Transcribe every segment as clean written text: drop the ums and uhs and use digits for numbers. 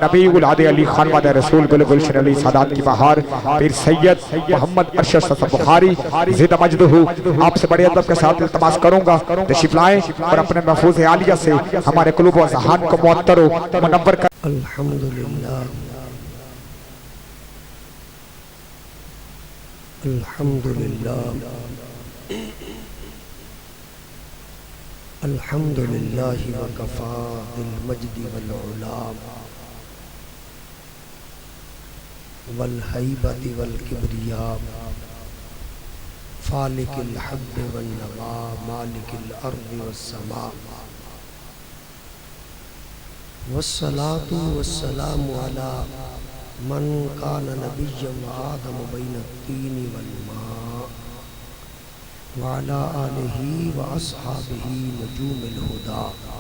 نبی العادی علی خان وعدہ رسول گل گلشن علی سادات کی بہار پیر سید محمد ارشد صاحب بخاری زد مجدہ آپ سے بڑے ادب کے ساتھ التماس کروں گا تشریف لائیں اور اپنے محفوظ عالیہ سے ہمارے قلوب و اذہان کو معطر و منور کر. الحمدللہ الحمدللہ الحمدللہ وکفا بالمجد والعلا والہیبۃ والکبریاء فالق الحب والنوا مالک الارض والسماء والصلاة والسلام علی من کان نبیا وآدم بین الطین والماء وعلی آلہ واصحابہ نجوم الہدی.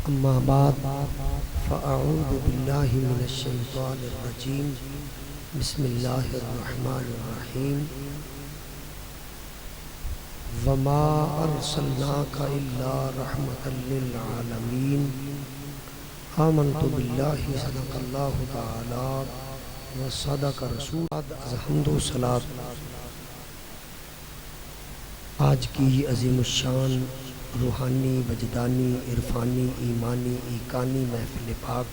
اما بعد فاعوذ باللہ من الشیطان الرجیم بسم اللہ الرحمن الرحیم. وما ارسلناک الا رحمتا للعالمین. آمنت باللہ صدق اللہ تعالی وصدق رسول. حمد و صلاۃ آج کی عظیم الشان روحانی وجدانی عرفانی ایمانی ایکانی محفل پاک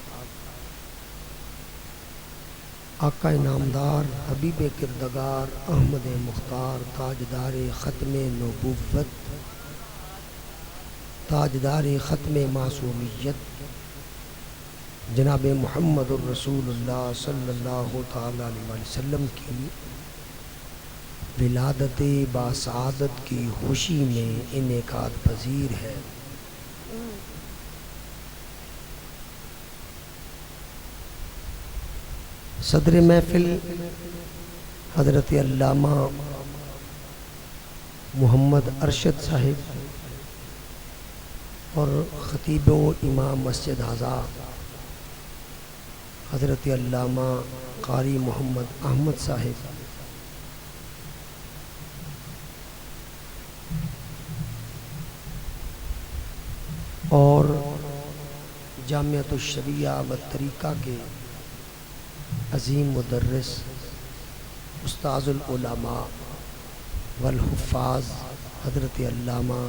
آقا نامدار حبیب کردگار احمد مختار تاجدار ختم نبوت تاجدار ختم معصومیت جناب محمد الرسول اللہ صلی اللہ تعالی علیہ وسلم کی ولادت باسعادت کی خوشی میں انعقاد پذیر ہے. صدر محفل حضرت علامہ محمد ارشد صاحب اور خطیب و امام مسجد اعظم حضرت علامہ قاری محمد احمد صاحب اور جامعۃ الشریعہ و طریقہ کے عظیم مدرس استاذ العلماء والحفاظ حضرت علامہ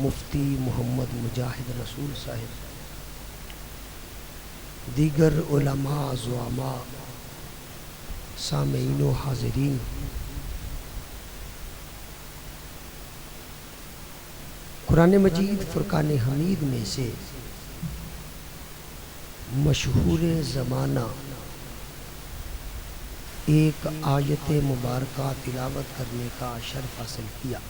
مفتی محمد مجاہد رسول صاحب، دیگر علماء زعماء، سامعین و حاضرین، قرآن مجید فرقان حمید میں سے مشہور زمانہ ایک آیت مبارکہ تلاوت کرنے کا شرف حاصل کیا.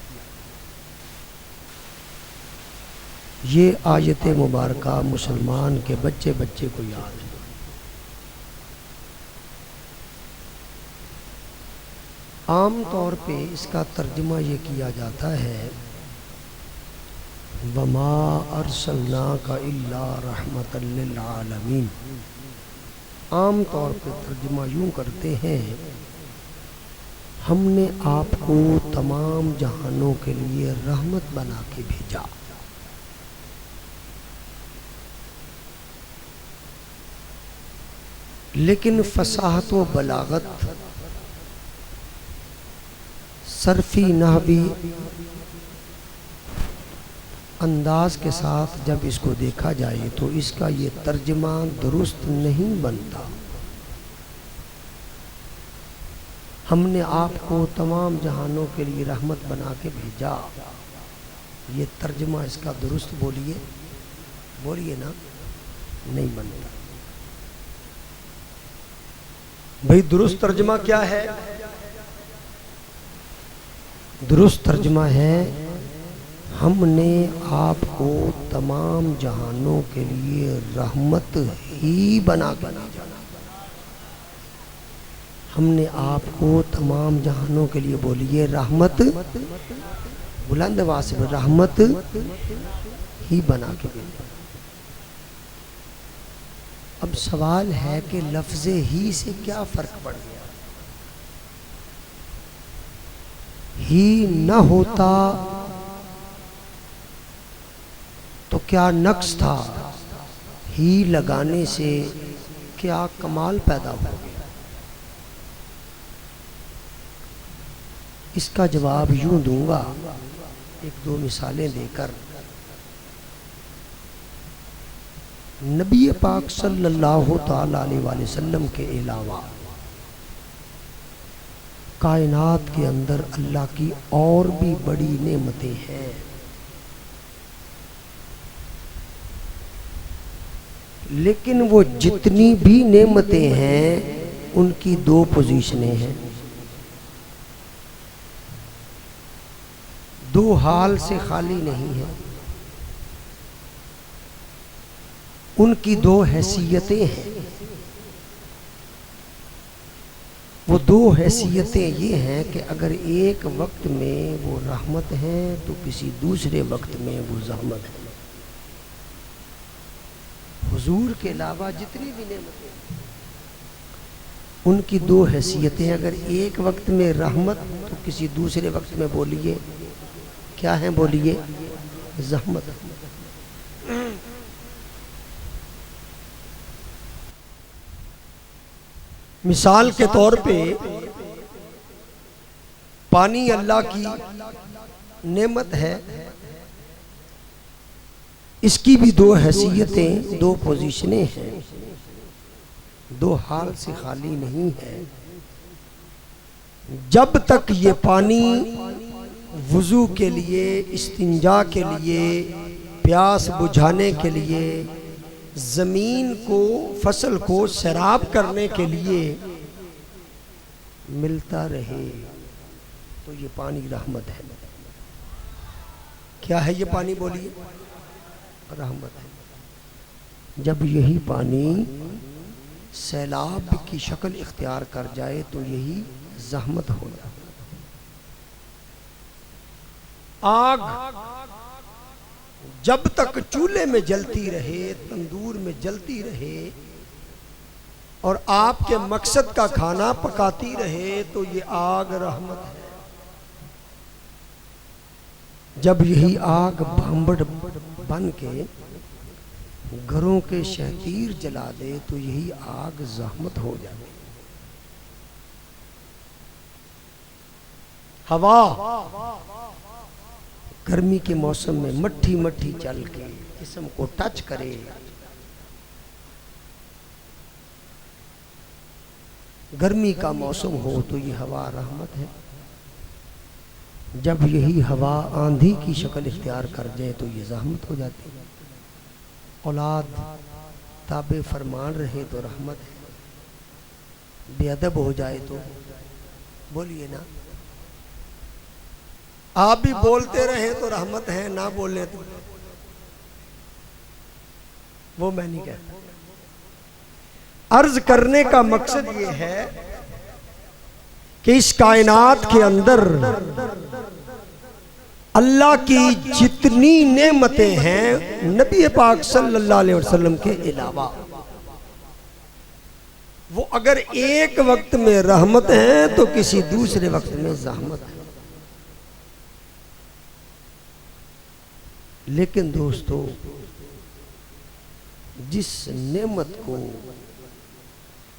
یہ آیت مبارکہ مسلمان کے بچے بچے کو یاد ہے. عام طور پہ اس کا ترجمہ یہ کیا جاتا ہے وما ارسلناک الا رحمتا للعالمین. عام طور پہ ترجمہ یوں کرتے ہیں ہم نے آپ کو تمام جہانوں کے لیے رحمت بنا کے بھیجا. لیکن فصاحت و بلاغت صرفی نحوی انداز کے ساتھ جب اس کو دیکھا جائے تو اس کا یہ ترجمہ درست نہیں بنتا. ہم نے آپ کو تمام جہانوں کے لیے رحمت بنا کے بھیجا، یہ ترجمہ اس کا درست بولیے نا، نہیں بنتا. بھئی درست ترجمہ کیا ہے؟ درست ترجمہ ہے ہم نے آپ کو تمام جہانوں کے لیے رحمت ہی بنا کے بھیجا. ہم نے آپ کو تمام جہانوں کے لیے بولیے رحمت، بلند آواز سے رحمت ہی بنا کے بھیجا. اب سوال ہے کہ لفظ ہی سے کیا فرق پڑ گیا؟ ہی نہ ہوتا تو کیا نقص تھا؟ ہی لگانے سے کیا کمال پیدا ہو گیا؟ اس کا جواب یوں دوں گا ایک دو مثالیں دے کر۔ نبی پاک صلی اللہ تعالی علیہ وآلہ وسلم کے علاوہ کائنات کے اندر اللہ کی اور بھی بڑی نعمتیں ہیں، لیکن وہ جتنی بھی نعمتیں ہیں ان کی دو پوزیشنیں ہیں، دو حال سے خالی نہیں ہیں، ان کی دو حیثیتیں ہیں۔ وہ دو حیثیتیں یہ ہیں کہ اگر ایک وقت میں وہ رحمت ہیں تو کسی دوسرے وقت میں وہ زحمت ہے۔ حضور کے علاوہ جتنی بھی نعمتیں ہیں ان کی دو حیثیتیں، اگر ایک وقت میں رحمت تو کسی دوسرے وقت میں بولیے کیا ہیں؟ بولیے زحمت۔ مثال کے طور پہ پانی اللہ کی نعمت ہے، اس کی بھی دو حیثیتیں، دو پوزیشنیں ہیں، دو حال سے خالی نہیں ہے۔ جب تک یہ پانی وضو کے لیے، استنجا کے لیے، پیاس بجھانے کے لیے، زمین کو، فصل کو سیراب کرنے کے لیے ملتا رہے تو یہ پانی رحمت ہے۔ کیا ہے یہ پانی؟ بولیے رحمت ہے۔ جب یہی پانی سیلاب کی شکل اختیار کر جائے تو یہی زحمت ہو جائے۔ آگ جب تک چولہے میں جلتی رہے، تندور میں جلتی رہے اور آپ کے مقصد کا کھانا پکاتی رہے تو یہ آگ رحمت ہے۔ جب یہی آگ بھانبڑ بن کے گھروں کے شہتیر جلا دے تو یہی آگ زحمت ہو جائے۔ ہوا گرمی کے موسم میں مٹھی مٹھی چل کے جسم کو ٹچ کرے، گرمی کا موسم ہو تو یہ ہوا رحمت ہے۔ جب یہی ہوا آندھی کی شکل اختیار کر جائے تو یہ زحمت ہو جاتی ہے۔ اولاد تابع فرمان رہے تو رحمت ہے، بے ادب ہو جائے تو بولیے نا، آپ بھی بولتے رہے تو رحمت ہے، نہ بولنے تو وہ میں نہیں کہتا۔ عرض کرنے کا مقصد یہ ہے کہ اس کائنات کے اندر اللہ کی جتنی نعمتیں ہیں نبی پاک صلی اللہ علیہ وسلم کے علاوہ، وہ اگر ایک وقت میں رحمت ہیں تو کسی دوسرے وقت میں زحمت ہے۔ لیکن دوستو، جس نعمت کو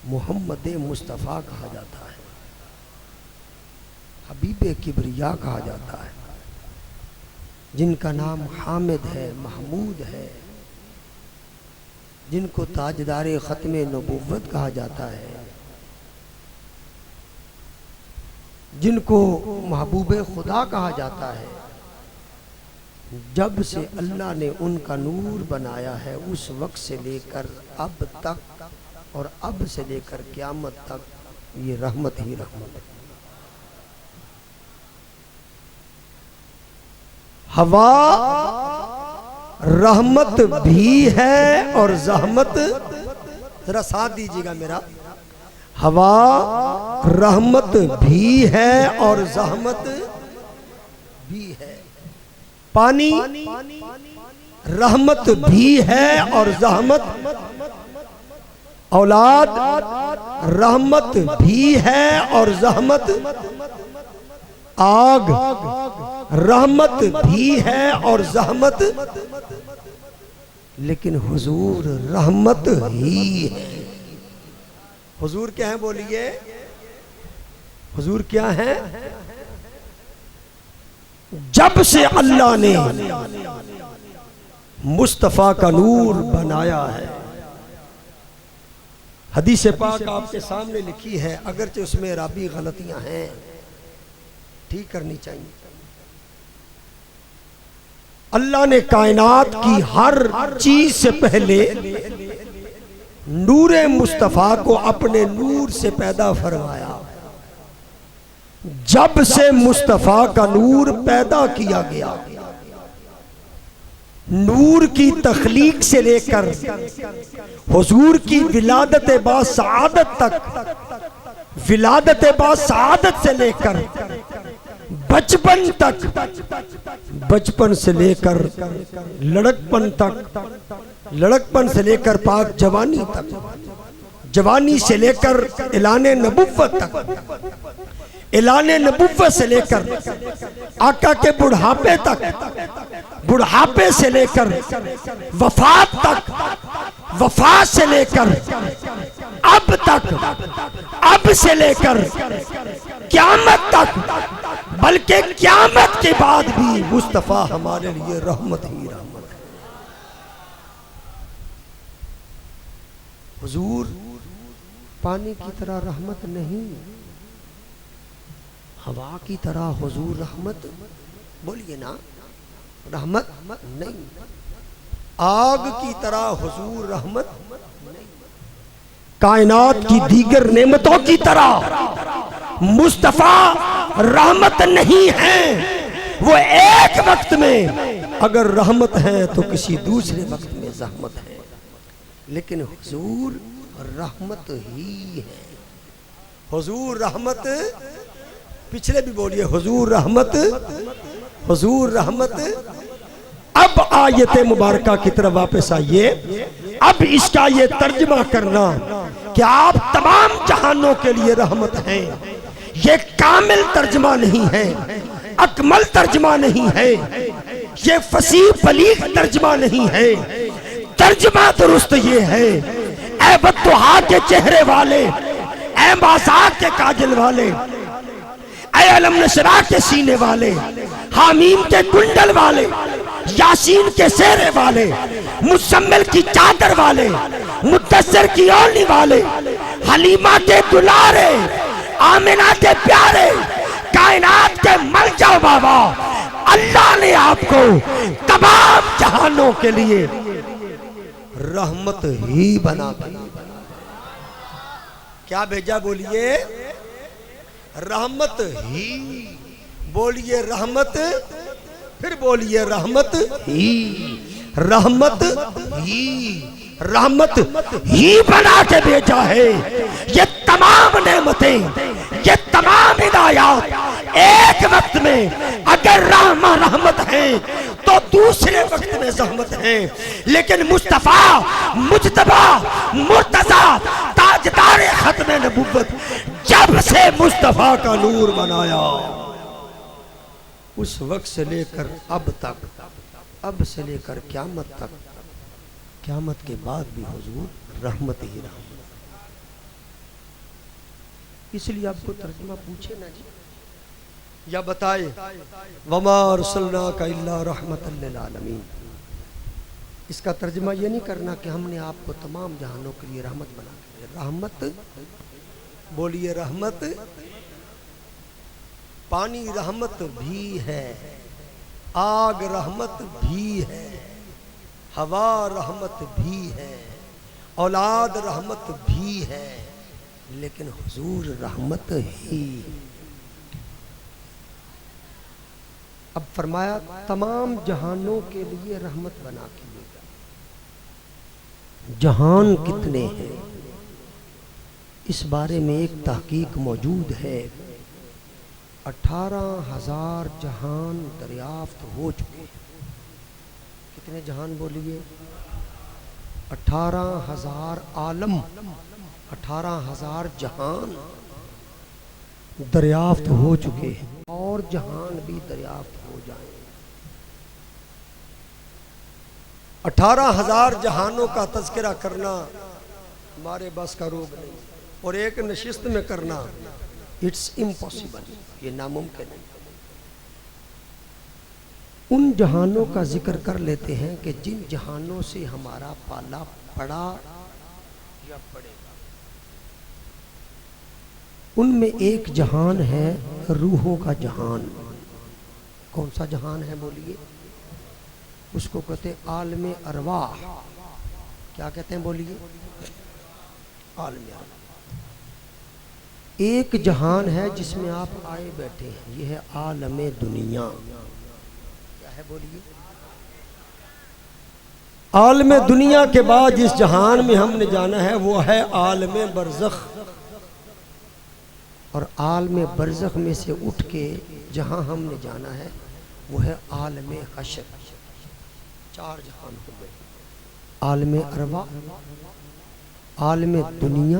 محمد مصطفیٰ کہا جاتا ہے، حبیب کبریا کہا جاتا ہے، جن کا نام حامد ہے، محمود ہے، جن کو تاجدار ختم نبوت کہا جاتا ہے، جن کو محبوب خدا کہا جاتا ہے، جب سے اللہ نے ان کا نور بنایا ہے اس وقت سے لے کر اب تک اور اب سے لے کر قیامت تک یہ رحمت ہی رحمت ہے۔ ہوا رحمت بھی ہے اور زحمت، ذرا ساتھ دیجیے گا میرا، ہوا رحمت بھی ہے اور زحمت بھی ہے۔ پانی رحمت بھی ہے اور زحمت، اولاد رحمت بھی ہے اور زحمت، آگ رحمت بھی ہے اور زحمت، لیکن حضور رحمت ہی ہے۔ حضور کیا ہیں بولیے؟ حضور کیا ہیں؟ جب سے اللہ نے مصطفیٰ کا نور بنایا ہے، حدیث پاک آپ کے سامنے لکھی ہے، اگرچہ اس میں رابی غلطیاں ہیں، ٹھیک کرنی چاہیے۔ اللہ نے کائنات کی ہر چیز سے پہلے نور مصطفیٰ کو اپنے نور سے پیدا فرمایا۔ جب سے مصطفیٰ کا نور پیدا کیا گیا، نور کی تخلیق سے لے کر حضور کی ولادت با سعادت تک، ولادت با سعادت سے لے کر بچپن تک، بچپن سے لے کر لڑکپن تک، لڑکپن سے لے کر پاک جوانی تک، جوانی سے لے کر اعلان نبوت تک، اعلان نبوت سے لے کر آقا کے بڑھاپے تک، بڑھاپے سے لے کر وفات تک، وفات سے لے کر اب تک، اب سے لے کر قیامت تک، بلکہ قیامت کے بعد بھی مصطفیٰ ہمارے لیے رحمت ہی رحمت ہے۔ حضور پانی کی طرح رحمت نہیں، ہوا کی طرح حضور رحمت، بولیے نا، رحمت نہیں، آگ کی طرح حضور رحمت نہیں، کائنات کی دیگر نعمتوں کی طرح مصطفیٰ رحمت نہیں ہے۔ وہ ایک وقت میں اگر رحمت ہے تو کسی دوسرے وقت میں زحمت ہے، لیکن حضور رحمت ہی ہے۔ حضور رحمت، پچھلے بھی بولیے حضور رحمت، حضور رحمت۔ اب آیت مبارکہ کی طرف واپس آئیے، اب اس کا یہ ترجمہ کرنا کہ آپ تمام جہانوں کے لیے رحمت ہیں، یہ کامل ترجمہ نہیں ہے، اکمل ترجمہ نہیں ہے، یہ فصیح بلیغ ترجمہ نہیں ہے۔ ترجمہ درست یہ ہے، اے بددعا کے چہرے والے، اے بازار کے کاجل والے، اے علم نشرا کے سینے والے، حامیم کے کنڈل والے، یاسین کے سہرے والے، مزمل کی چادر والے، مدثر کی اوڑھنی والے، حلیمہ کے دلارے، آمنہ کے پیارے، کائنات کے مل جاؤ بابا، اللہ نے آپ کو تمام جہانوں کے لیے رحمت ہی بنا دی۔ کیا بھیجا بولیے؟ رحمت ہی، بولیے رحمت، پھر بولیے رحمت ہی، رحمت ہی، رحمت ہی بنا کے بھیجا ہے۔ یہ تمام نعمتیں، یہ تمام ہدایات ایک وقت میں اگر رحمت ہیں تو دوسرے وقت میں زحمت ہیں، لیکن مصطفیٰ، مجتبیٰ، مرتضیٰ، تاجدار ختم نبوت، جب سے مصطفیٰ کا نور بنایا اس وقت سے لے کر اب تک، اب سے لے کر قیامت تک، قیامت کے بعد بھی حضور رحمت ہی رحمت۔ اس لیے آپ کو ترجمہ پوچھے نا جی، یا بتائے وما ارسلناک الا رحمتا للعالمین، اس کا ترجمہ یہ نہیں کرنا کہ ہم نے آپ کو تمام جہانوں کے لیے رحمت بنا کے دیا۔ رحمت، بولیے رحمت، پانی رحمت بھی ہے، آگ رحمت بھی ہے، ہوا رحمت بھی ہے، اولاد رحمت بھی ہے، لیکن حضور رحمت ہی۔ اب فرمایا تمام جہانوں کے لیے رحمت بنا کیے گا۔ جہان کتنے ہیں اس بارے میں ایک تحقیق موجود ہے، 18,000 جہان دریافت ہو چکے۔ کتنے جہان بولیے؟ 18,000 عالم، 18,000 جہان دریافت ہو چکے ہیں، اور جہان بھی دریافت ہو جائیں۔ 18,000 جہانوں کا تذکرہ کرنا ہمارے بس کا روگ نہیں، اور ایک نشست میں کرنا اٹس امپاسبل، یہ ناممکن ہے۔ ان جہانوں کا ذکر کر لیتے ہیں کہ جن جہانوں سے ہمارا پالا پڑا یا پڑے گا۔ ان میں ایک جہان ہے روحوں کا جہان۔ کون سا جہان ہے بولیے؟ اس کو کہتے ہیں عالم ارواح۔ کیا کہتے ہیں بولیے؟ عالم ارواح۔ ایک جہان ہے جس میں آپ آئے بیٹھے ہیں، یہ ہے عالم دنیا۔ کیا ہے بولیے؟ عالم دنیا کے بعد جس جہان میں ہم نے جانا ہے وہ ہے عالم برزخ، اور عالم برزخ میں سے اٹھ کے جہاں ہم نے جانا ہے وہ ہے عالم حشر۔ 4 جہان ہو گئے، عالم ارواح، عالم دنیا،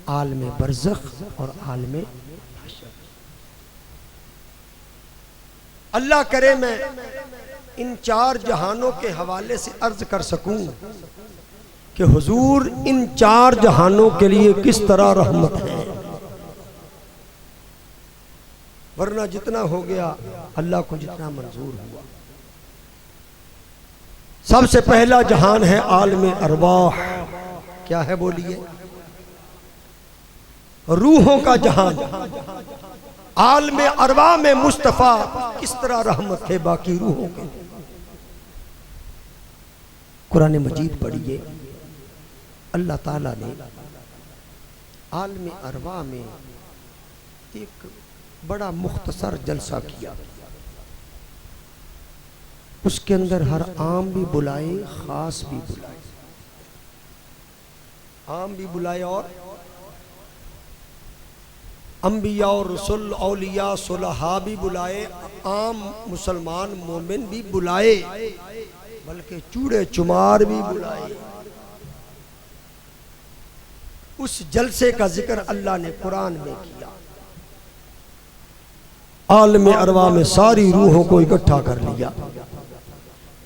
عالم برزخ اور عالم حشر۔ اللہ کرے میں ان 4 جہانوں کے حوالے سے عرض کر سکوں کہ حضور ان 4 جہانوں کے لیے کس طرح رحمت ہے، ورنہ جتنا ہو گیا اللہ کو جتنا منظور ہوا۔ سب سے پہلا جہان ہے عالم ارواح۔ کیا ہے بولیے؟ روحوں کا جہان۔ عالم ارواح میں مصطفیٰ کس طرح رحمت ہے باقی روحوں کے۔ قرآن مجید پڑھیے، اللہ تعالیٰ نے عالم ارواح میں ایک بڑا مختصر جلسہ کیا۔ اس کے اندر ہر عام بھی بلائے، خاص بھی بلائے، عام بھی بلائے اور انبیاء اور رسول، اولیاء، صلحاء بھی بلائے، عام مسلمان مومن بھی بلائے، بلکہ چوڑے چمار بھی بلائے۔ اس جلسے کا ذکر اللہ نے قرآن میں کیا۔ عالم ارواح میں ساری روحوں کو اکٹھا کر لیا،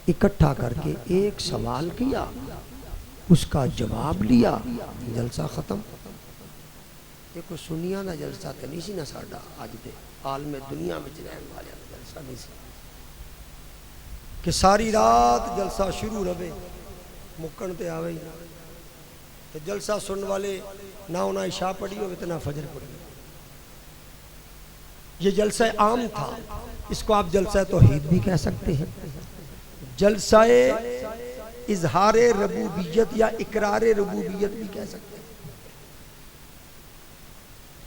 اکٹھا کر کے ایک سوال کیا، اس کا جواب لیا، جلسہ ختم۔ دیکھو سنیا دا جلسہ تو نہیں سی نہ ساڈا اج دے عالم دنیا میں رہن والے جلسہ نہیں سی کہ ساری رات جلسہ شروع رہے مکن تے آوے ہی نہ، تو جلسہ سننے والے نہ انہیں عشاء پڑھی ہوئے تو نہ فجر پڑھی ہوئے۔ یہ جلسہ عام تھا، اس کو آپ جلسہ توحید بھی کہہ سکتے ہیں، جلسہ اظہار ربوبیت یا اقرار ربوبیت بھی کہہ سکتے ہیں۔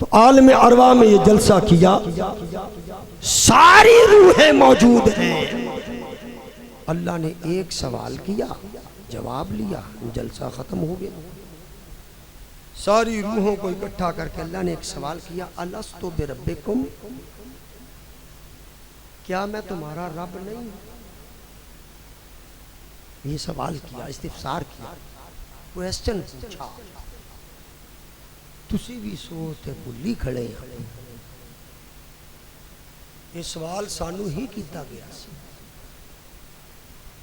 تو عالم ارواح میں یہ جلسہ کیا، ساری روحیں موجود ہیں۔ اللہ نے ایک سوال کیا، جواب لیا، جلسہ ختم ہو گیا۔ ساری روحوں کو اکٹھا کر کے اللہ نے ایک سوال کیا، الستو بربکم، کیا میں تمہارا رب نہیں؟ یہ سوال کیا، استفسار کیا، کویسچن پوچھا۔ تسی بھی سوچتے بھلی کھڑے ہیں، یہ سوال سانو ہی کیتا گیا سی۔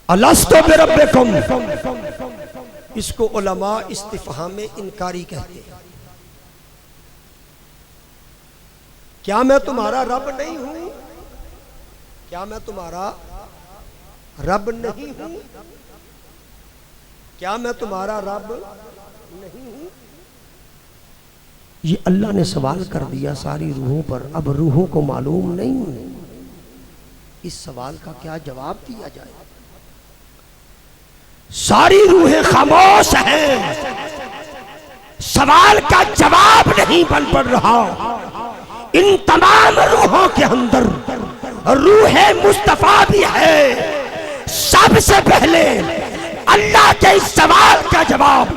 الستو بربکم، اس کو علماء استفہام انکاری کہتے ہیں۔ کیا میں تمہارا رب نہیں ہوں؟ کیا میں تمہارا رب نہیں ہوں؟ کیا میں تمہارا رب نہیں ہوں؟ یہ اللہ نے سوال کر دیا ساری روحوں پر۔ اب روحوں کو معلوم نہیں اس سوال کا کیا جواب دیا جائے۔ ساری روحیں خاموش ہیں، سوال کا جواب نہیں بن پڑ رہا۔ ان تمام روحوں کے اندر روح مصطفیٰ بھی ہے۔ سب سے پہلے اللہ کے اس سوال کا جواب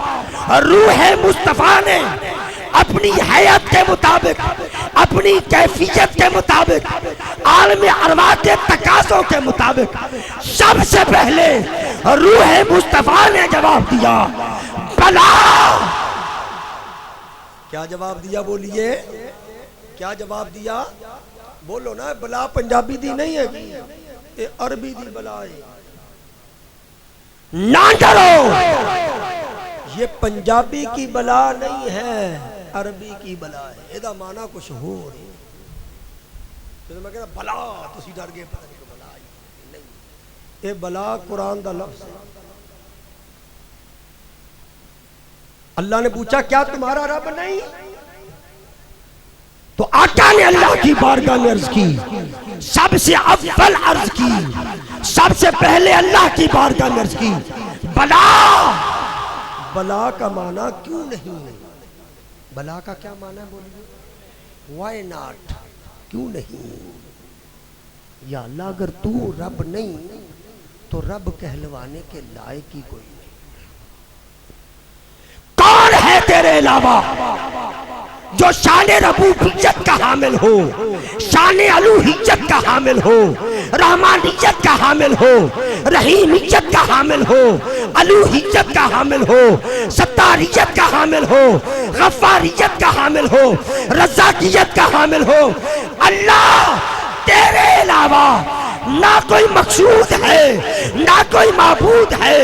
روح مصطفیٰ نے اپنی حیات کے مطابق، اپنی کیفیت کے مطابق، عالم ارواح کے تقاضوں کے مطابق سب سے پہلے روح مصطفیٰ نے جواب دیا، بلا۔ کیا جواب دیا بولیے؟ کیا جواب دیا؟ بولو نا، بلا پنجابی دی نہیں ہے، یہ عربی دی بلا ہے۔ نہ ڈرو، یہ پنجابی کی بلا نہیں ہے، عربی کی بلا ہے، یہ معنی کچھ ہو رہی ہے۔ میں کہتا بلا تسی ڈر گئے، پتہ نہیں بلا نہیں، یہ بلا قرآن دا لفظ ہے۔ اللہ نے پوچھا کیا تمہارا رب نہیں؟ تو آقا نے اللہ کی بارگاہ میں عرض کی، سب سے اول عرض کی، سب سے پہلے اللہ کی بارگاہ میں عرض کی، بلا۔ بلا کا معنی کیوں نہیں؟ بلا کا کیا معنی ہے بولیے؟ وائی ناٹ، کیوں نہیں؟ یا اللہ اگر تو رب نہیں تو رب کہلوانے کے لائق ہی کوئی نہیں۔ کون ہے تیرے علاوہ جو شان ربوبیت کا حامل ہو، شان الوہیت کا حامل ہو، رحمانیت کا حامل ہو، رحیمیت کا حامل ہو، الوہیت کا حامل ہو، ستاریت کا حامل ہو، غفاریت کا حامل ہو، رزاقیت کا حامل ہو؟ اللہ تیرے علاوہ نہ کوئی مقصود ہے، نہ کوئی معبود ہے،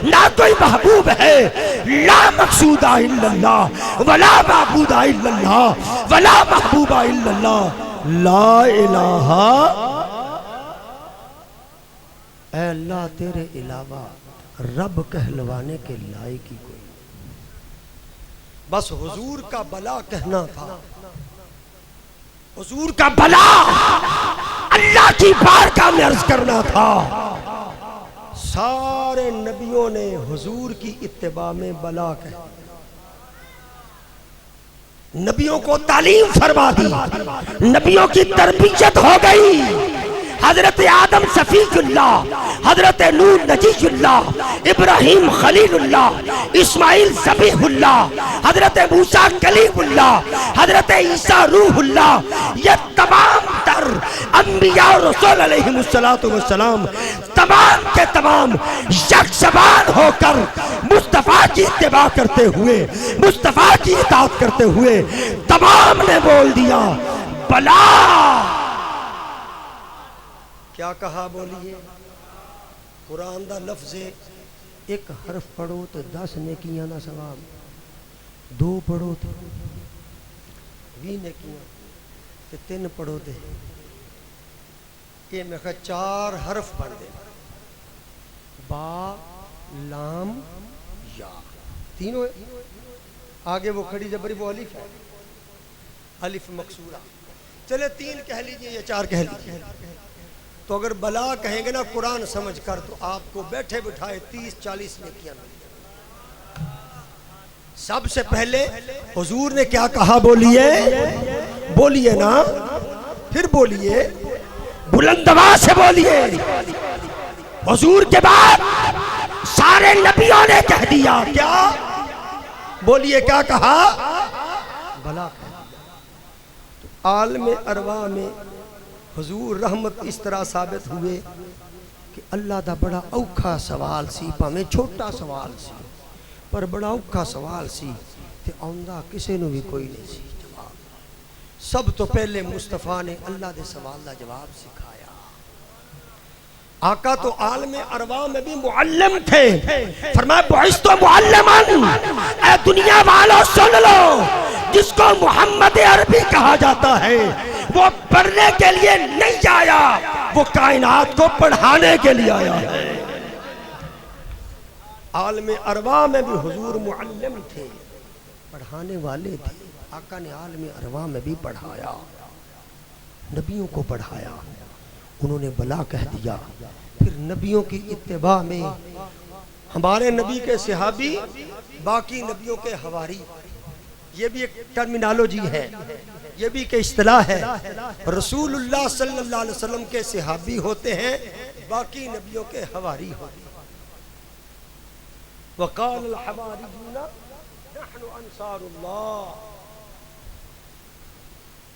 نہ کوئی محبوب ہے۔ لا مقصود الا اللہ ولا معبود الا اللہ ولا محبوب الا اللہ، لا الہ۔ اے اللہ تیرے علاوہ رب کہلوانے کے لائق ہی کوئی نہیں۔ بس حضور کا بلا کہنا تھا، حضور کا بلا اللہ کی بارگاہ میں عرض کرنا تھا۔ سارے نبیوں نے حضور کی اتباع میں بلا کہا، نبیوں کو تعلیم فرما دی، نبیوں کی تربیت ہو گئی۔ حضرت آدم صفی اللہ، حضرت نوح نجی اللہ، ابراہیم خلیل اللہ، اسماعیل ذبیح اللہ، حضرت موسیٰ کلیم اللہ، حضرت عیسیٰ روح اللہ، یہ تمام تر انبیاء اور رسول علیہ السلام تمام کے تمام یک زبان ہو کر مصطفیٰ کی اتباع کرتے ہوئے، مصطفیٰ کی اطاعت کرتے ہوئے تمام نے بول دیا بلا۔ کیا کہا بولیے؟ قرآن دا لفظ ہے، ایک حرف پڑھو تو 10 نیکیاں دا ثواب، 2 پڑھو تو 20 نیکیاں، 3 پڑھو تو یہ میں کہا 4 حرف پڑھ دے، با لام یا، تینوں ہے۔ آگے وہ کھڑی جبری وہ الف ہے، الف مقصورہ، چلے 3 کہہ لیجئے یا 4 کہہ لیجئے۔ تو اگر بلا کہیں گے نا قرآن سمجھ کر تو آپ کو بیٹھے بٹھائے 30-40 نیکیاں مل۔ سب سے پہلے حضور نے کیا کہا بولیے؟ بولیے نا، پھر بولیے، بلند آواز سے بولیے۔ حضور کے بعد سارے نبیوں نے کہہ دیا کیا؟ بولیے کیا کہا؟ بلا کہا۔ تو عالم ارواح میں حضور رحمت اس طرح ثابت ہوئے کہ اللہ دا بڑا اوکھا سوال سی، پاویں چھوٹا سوال سی پر بڑا اوکھا سوال سی تے آندا کسے نو بھی کوئی نہیں سی جواب۔ سب تو پہلے مصطفیٰ نے اللہ دے سوال دا جواب سکھایا۔ آقا تو عالم ارواح میں بھی معلم تھے، فرمایا بعثت معلماً، اے دنیا والوں سن لو، جس کو محمد عربی کہا جاتا ہے وہ پڑھنے کے لیے نہیں آیا، وہ کائنات کو پڑھانے کے لیے آیا ہے۔ عالم ارواح میں بھی حضور معلم تھے، پڑھانے والے تھے۔ آقا نے عالم ارواح میں بھی پڑھایا، نبیوں کو پڑھایا، انہوں نے بلا کہہ دیا۔ پھر نبیوں کی اتباع میں ہمارے نبی کے صحابی، باقی نبیوں کے حواری، یہ بھی ایک ٹرمینالوجی ہے، یہ بھی ایک اصطلاح ہے۔ رسول اللہ صلی اللہ علیہ وسلم کے صحابی ہوتے ہیں، باقی نبیوں کے حواری ہوتے ہیں۔ وقال الحواریون نحن انصار اللہ،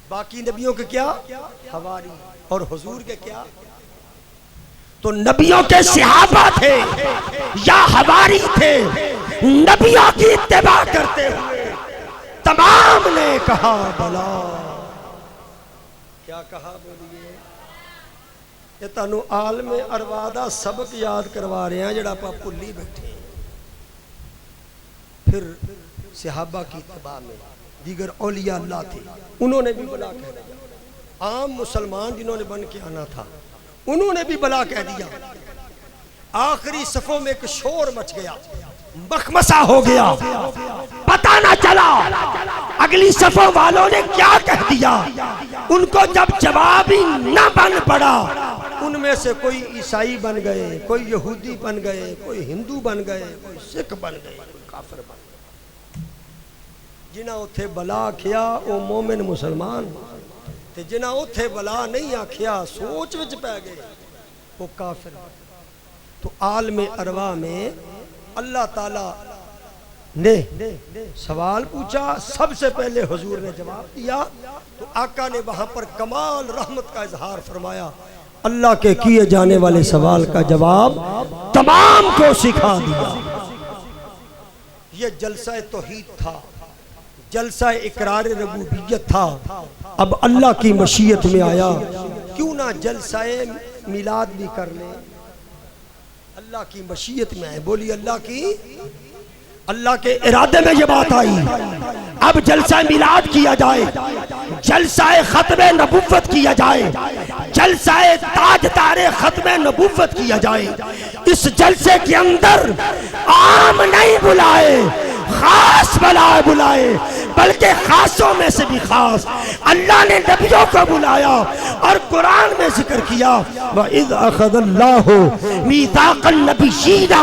باقی نبیوں کے کیا؟ حواری، اور حضور کے کیا؟ تو نبیوں کے صحابہ تھے یا حواری تھے، نبیوں کی اتباع کرتے ہوئے تمام نے کہا بلا۔ کیا کہا بولیے؟ یہ تانوں عالم ارواح دا سبق یاد کروا رہے ہیں جڑا آپ بھلی بیٹھے ہیں۔ پھر صحابہ کی اتباع میں دیگر اولیاء اللہ تھے، انہوں نے بھی بلا کہہ دیا۔ عام مسلمان جنہوں نے بن کے آنا تھا انہوں نے بھی بلا کہہ دیا۔ آخری صفوں میں ایک شور مچ گیا، مخمسہ ہو گیا، پتہ نہ چلا اگلی صفوں والوں نے کیا کہہ دیا۔ ان کو جب جواب ہی نہ بن پڑا، ان میں سے کوئی عیسائی بن گئے، کوئی یہودی بن گئے، کوئی ہندو بن گئے، کوئی سکھ بن گئے، کوئی کافر بن گئے۔ جنہاں اتھے بلا کیا وہ مومن مسلمان تے جنہاں اتھے بلا نہیں آکھیا سوچ وچ پہ گئے وہ کافر۔ تو عالم ارواح میں اللہ تعالیٰ نے سوال پوچھا، سب سے پہلے حضور نے جواب دیا، تو آقا نے وہاں پر کمال رحمت کا اظہار فرمایا۔ اللہ کے کیے جانے والے سوال کا جواب تمام کو سکھا دیا۔ یہ جلسہ توحید تھا، جلسہ اقرار ربوبیت تھا۔ اب اللہ کی مشیت میں آیا، کیوں نہ جلسہ میلاد بھی کر لیں۔ اللہ کی مشیت میں آئے، بولی اللہ کے ارادے میں یہ بات آئی۔ اب جلسہ میلاد کیا جائے، جلسہ ختم نبوت کیا جائے، جلسہ تاجدار ختم نبوت کیا جائے۔ اس جلسے کے اندر عام نہیں بلائے، خاص بلائے، بلکہ خاصوں میں سے بھی خاص اللہ نے نبیوں کو بلایا اور قرآن میں ذکر کیا، وَإِذْ أَخَذَ اللَّهُ مِيثَاقَ النَّبِيِّينَ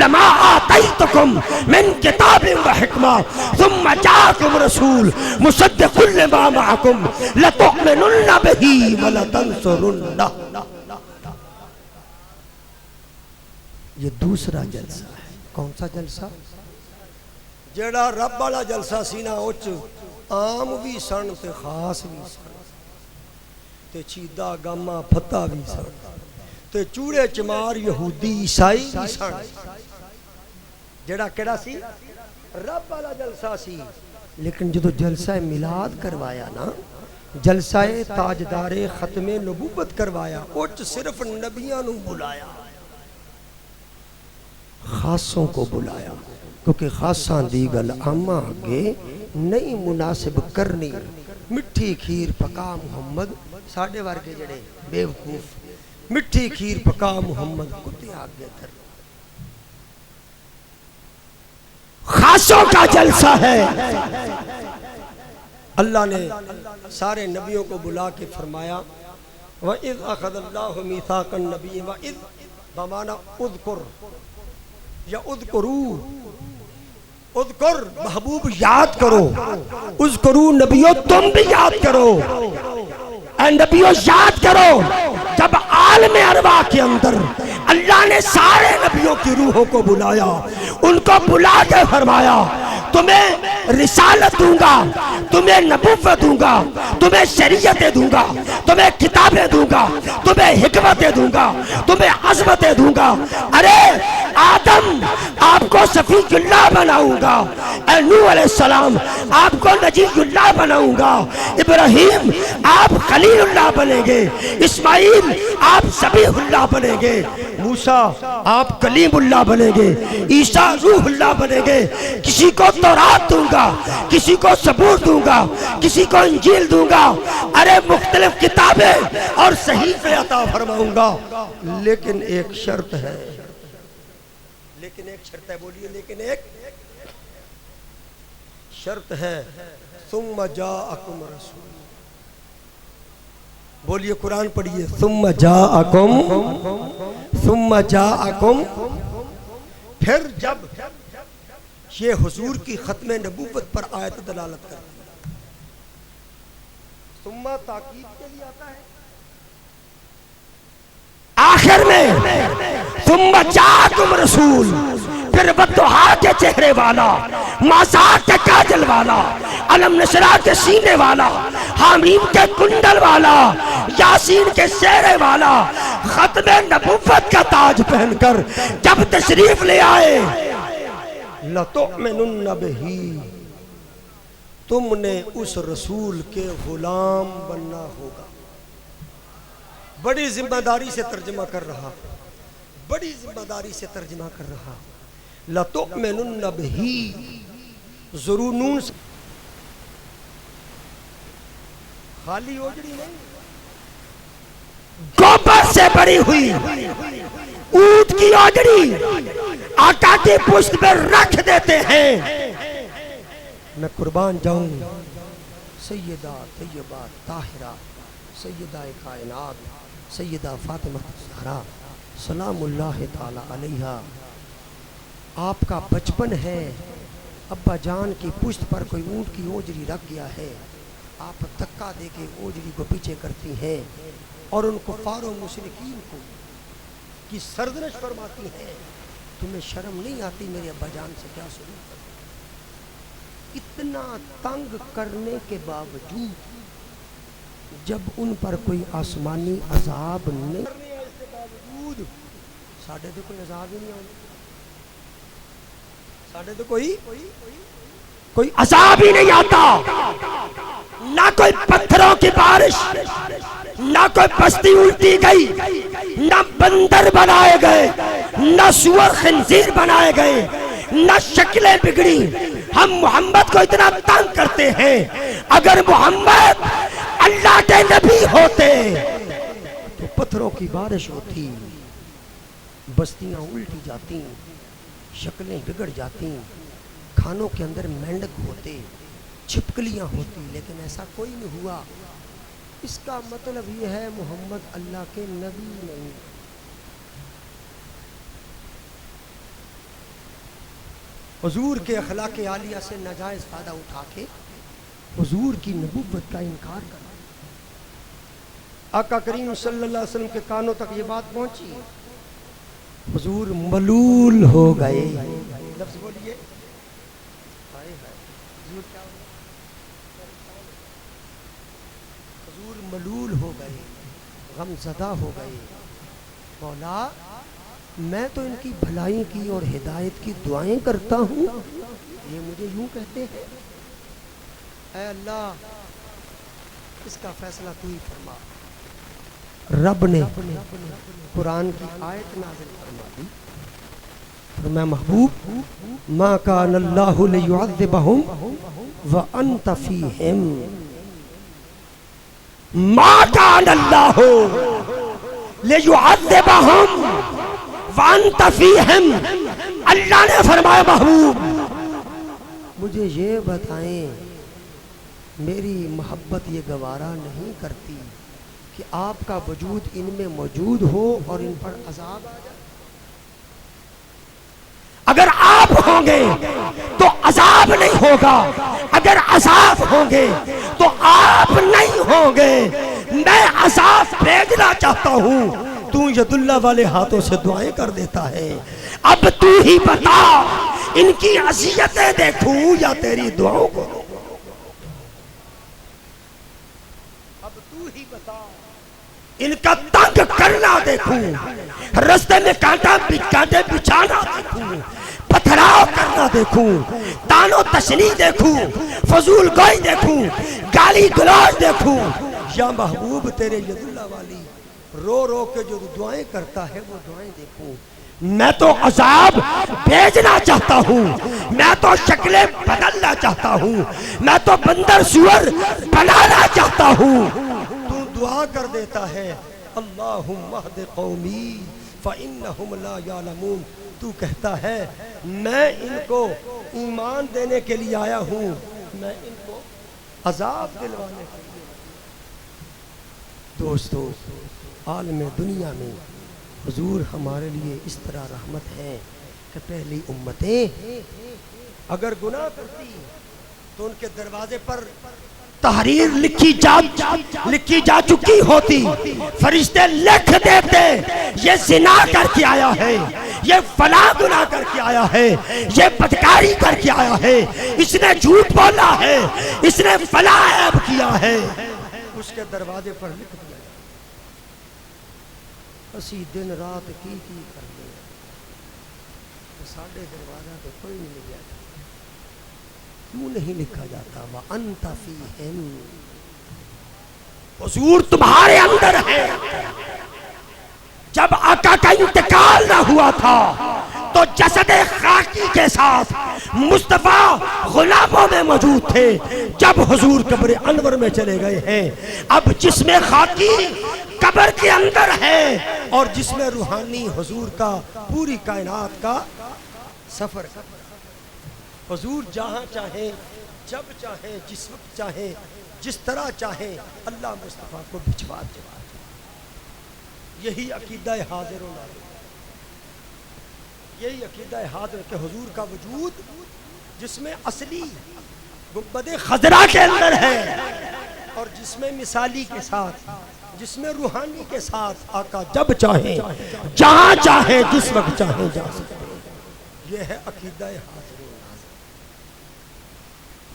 لَمَا آتَيْتُكُم مِّن كِتَابٍ وَحِكْمَةٍ ثُمَّ جَاءَكُمْ رَسُولٌ مُصَدِّقٌ لِّمَا مَعَكُمْ لَتُؤْمِنُنَّ بِهِ وَلَتَنصُرُنَّهُ۔ یہ دوسرا جلسہ ہے۔ کون سا جلسہ؟ جڑا رب والا جلسہ سی نا، اچ عام بھی سن تے خاص بھی سن، تے چیدہ گاما پھتا بھی سن، تے چوڑے چمار یہودی عیسائی بھی سن۔ جڑا کیڑا سی؟ رب والا جلسہ سی۔ لیکن جدو جلسہ میلاد کروایا نا، جلسہ تاجدار ختم نبوت کروایا، اچ صرف نبیاں نو بلایا، خاصوں کو بلایا، کیونکہ خاصاں دی گل عامہ آگے نہیں مناسب کرنی۔ مٹھی کھیر پکا محمد، ساڑھے ورگے جڑے بیوقوف، مٹھی کھیر پکا محمد کتے آگے تر۔ خاصوں کا جلسہ ہے۔ اللہ نے سارے نبیوں کو بلا کے فرمایا، وَإِذْ أَخَذَ اللَّهُ مِيثَاقَ النَّبِيِّ وَإِذْ بمانا اذکر یا اذکرو، اذکر محبوب یاد کرو، اذکرو نبیوں تم بھی یاد کرو، اے نبیوں یاد کرو جب عالم ارواح کے اندر اللہ نے سارے نبیوں کی روحوں کو بلایا، ان کو بلا کے فرمایا تمہیں رسالت دوں گا، تمہیں نبوت دوں گا، تمہیں شریعتیں دوں گا، تمہیں کتابیں دوں گا، تمہیں حکمتیں دوں گا، تمہیں عظمتیں دوں گا۔ ارے آدم آپ کو صفی اللہ بناؤں گا، اے نوح علیہ السلام آپ کو نجی اللہ بناؤں گا، ابراہیم آپ خلیل اللہ بنیں گے، اسماعیل آپ ذبیح اللہ بنیں گے، موسیٰ آپ کلیم اللہ بنیں گے، عیسیٰ روح اللہ بنیں گے۔ کسی کو تورات دوں گا، کسی کو زبور دوں گا، کسی کو انجیل دوں گا، ارے مختلف کتابیں اور صحیفے عطا فرماؤں گا۔ لیکن ایک شرط ہے، لیکن ایک شرط ہے، بولیے لیکن ایک شرط ہے، ثم جاءکم رسول، بولیے قرآن پڑھیے، ثم جاءکم، پھر جب یہ حضور کی ختم نبوت پر آیت دلالت کرتی ہے، ثم تاکید کے لیے آتا ہے، آخر میں ثم جاءکم رسول، پھر بددعا کے چہرے والا، مازاق کے کاجل والا، علم نشرہ کے سینے والا، حامیم کے کنڈل والا، یاسین کے سیرے والا، ختم نبوت کا تاج پہن کر جب تشریف لے آئے، لَتُؤْمِنُنَّ بِهِ، تم نے اس رسول کے غلام بننا ہوگا۔ بڑی ذمہ داری سے ترجمہ کر رہا، بڑی ذمہ داری سے ترجمہ کر رہا. لَتُؤْمِنُنَّ بِهِ، ضرور نون سے خالی اوجڑی نہیں، گوبر سے بڑی ہوئی اونٹ کی اوجڑی آقا کی پشت پر رکھ دیتے ہیں. میں قربان جاؤں سیدہ طیبہ طاہرہ سیدہ کائنات سیدہ فاطمہ الزہرا سلام اللہ تعالی علیہا. آپ کا بچپن ہے، ابا جان کی پشت پر کوئی اونٹ کی اوجڑی رکھ گیا ہے، آپ دھکا دے کے اوجڑی کو پیچھے کرتی ہیں اور ان کفار و مشرکین کو کی سرزنش فرماتی ہیں. تمہیں شرم نہیں آتی میرے ابا جان سے کیا سلوک کرتے؟ اتنا تنگ کرنے کے باوجود جب ان پر کوئی آسمانی عذاب نہیں کرنے اس کے باوجود ساڑھے تو کوئی عذاب ہی نہیں آتا، ساڑھے تو کوئی عذاب ہی نہیں آتا، نہ کوئی پتھروں کی بارش، نہ کوئی بستی الٹی گئی، نہ بندر بنائے گئے، نہ سور خنزیر بنائے گئے، نہ شکلیں بگڑی. ہم محمد کو اتنا تنگ کرتے ہیں، اگر محمد اللہ کے نبی ہوتے تو پتھروں کی بارش ہوتی، بستیاں الٹی جاتی، شکلیں بگڑ جاتی، کھانوں کے اندر مینڈک ہوتے، چھپکلیاں ہوتی، لیکن ایسا کوئی نہیں ہوا. اس کا مطلب یہ ہے محمد اللہ کے نبی نہیں. حضور کے اخلاق عالیہ سے ناجائز فائدہ اٹھا کے حضور کی نبوت کا انکار کرنا. آقا کریم صلی اللہ علیہ وسلم کے کانوں تک یہ بات پہنچی، حضور ملول ہو گئے. لفظ بولیے، حضور کیا ہو گئے؟ حضور ملول ہو گئے، غم زدہ ہو گئے. مولا میں تو ان کی بھلائی کی اور ہدایت کی دعائیں کرتا ہوں، یہ مجھے یوں کہتے ہیں. اے اللہ اس کا فیصلہ تو ہی فرما. رب نے قرآن کی آیت نازل فرما دی، فرمایا محبوب ما کان اللہ لیعذبہم وانت فیہم، ما کان اللہ لیعذبہم وانت فیہم. اللہ نے فرمایا محبوب مجھے یہ بتائیں، میری محبت یہ گوارا نہیں کرتی کہ آپ کا وجود ان میں موجود ہو اور ان پر عذاب آ جائے. اگر آپ ہوں گے تو عذاب نہیں ہوگا، اگر عذاب ہوں گے تو آپ نہیں ہوں گے. میں عذاب بھیجنا چاہتا ہوں، تو ید اللہ والے ہاتھوں سے دعائیں کر دیتا ہے. اب تو ہی بتا ان کی اذیتیں دیکھوں یا تیری دعاؤں کو؟ اب تو ہی بتا ان کا تنگ کرنا دیکھوں، رستے میں کانٹے بچھانا دیکھوں، پتھراؤ کرنا دیکھوں، تانو تشنیع دیکھوں، فضول گوئی دیکھوں، گالی گلوچ دیکھوں، یا محبوب تیرے ید اللہ والی رو رو کے جو دعائیں کرتا ہے وہ دعائیں دیکھوں. میں تو عذاب بھیجنا چاہتا ہوں، میں تو شکلیں بدلنا چاہتا ہوں، میں تو بندر سور بنانا چاہتا ہوں. تو دعا کر دیتا ہے اللہم اہد قومی فإنہم لا یعلمون. تو کہتا ہے میں ان کو ایمان دینے کے لیے آیا ہوں، میں ان کو عذاب دلوانے کے لیے. دوستو عالم دنیا میں حضور ہمارے لیے اس طرح رحمت ہے کہ پہلی امتیں اگر گناہ کرتی تو ان کے دروازے پر تحریر لکھی جا چکی ہوتی، فرشتے لکھ دیتے یہ زنا کر کے آیا ہے، یہ فلاں گناہ کر کے آیا ہے، یہ بدکاری کر کے آیا ہے، اس نے جھوٹ بولا ہے، اس نے فلاں عیب کیا ہے. اس کے دروازے پر لکھ دیا اسی دن رات کی کر لے ساڑھے دروازہ تو کوئی نہیں لکھا جاتا. کیوں نہیں لکھا جاتا؟ وَأَنْتَ فِيهِمْ، حضور تمہارے اندر ہے. آقا کا انتقال نہ ہوا تھا تو جسد خاکی کے ساتھ مصطفیٰ غلاموں میں موجود تھے. جب حضور قبر انور میں چلے گئے ہیں، اب جسم خاکی قبر کے اندر ہے اور جسم روحانی حضور کا پوری کائنات کا سفر. حضور جہاں چاہیں، جب چاہیں، جس وقت چاہیں، جس طرح چاہیں اللہ مصطفیٰ کو بھجوا دے. یہی عقیدہ حاضر و ناظر، یہی عقیدہ حاضر کہ حضور کا وجود جس میں اصلی گنبد خضرا کے اندر ہے اور جس میں مثالی کے ساتھ، جس میں روحانی کے ساتھ آقا جب چاہیں، جہاں چاہیں، جس وقت چاہیں جا سکتے. یہ ہے عقیدہ حاضر و ناظر.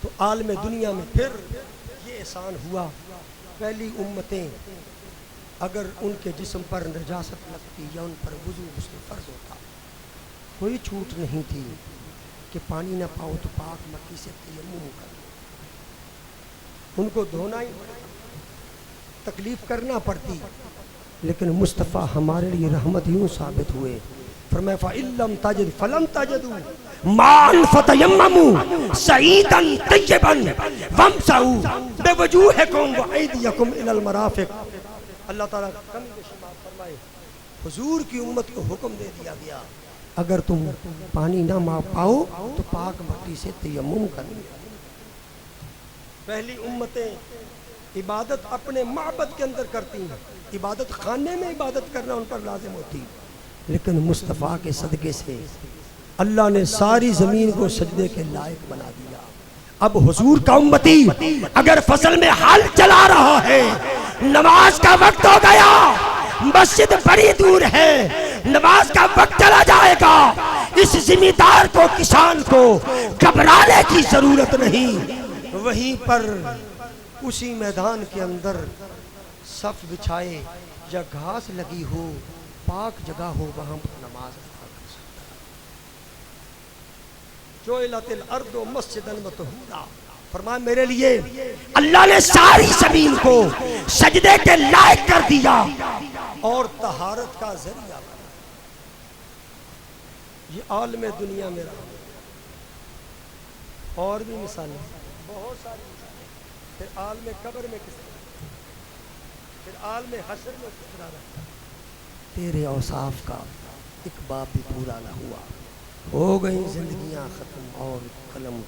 تو عالم دنیا میں پھر یہ احسان ہوا، پہلی امتیں اگر ان کے جسم پر نجاست لگتی یا ان پر وضو غسل فرض ہوتا، کوئی چھوٹ نہیں تھی کہ پانی نہ پاؤ تو پاک مٹی سے تیمم کر لو. ان کو دھونا ہی تکلیف کرنا پڑتی، لیکن مصطفیٰ ہمارے لیے رحمت یوں ثابت ہوئے. فرمایا فَإِن لَّمْ تَجِدْ فَلَمْ تَجِدُوا مَاءً فَتَيَمَّمُوا صَعِيدًا طَيِّبًا فَامْسَحُوا بِوُجُوهِكُمْ وَأَيْدِيَكُمْ إِلَى الْمَرَافِقِ. اللہ تعالیٰ کم شمار فرمائے، حضور کی امت کو حکم دے دیا گیا اگر تم پانی نہ پاؤ تو پاک مٹی سے تیمم کر لو. پہلی امتیں عبادت اپنے معبد کے اندر کرتی ہیں، عبادت خانے میں عبادت کرنا ان پر لازم ہوتی، لیکن مصطفیٰ کے صدقے سے اللہ نے ساری زمین کو سجدے کے لائق بنا دیا. اب حضور کا امتی اگر فصل میں حل چلا رہا ہے، نماز کا وقت ہو گیا، مسجد بڑی دور ہے، نماز کا وقت چلا جائے گا، اس ذمہ دار کو، کسان کو گھبرانے کی ضرورت نہیں. وہیں پر اسی میدان کے اندر صف بچھائے یا گھاس لگی ہو، پاک جگہ ہو، وہاں پر نماز ادا کر سکتا ہے. جعلت الارض مسجدا وطہورا، فرمایا میرے لیے اللہ نے ساری زمین کو سجدے کے لائق کر دیا اور طہارت کا ذریعہ بنا. یہ عالم دنیا میں رہا. اور بھی مثالیں بہت ساری مثالیں. پھر عالم قبر میں کس طرح، پھر عالم حشر میں کس طرح رہتا. تیرے اوصاف کا ایک باب بھی پورا نہ ہوا، ہو گئی زندگیاں ختم اور قلم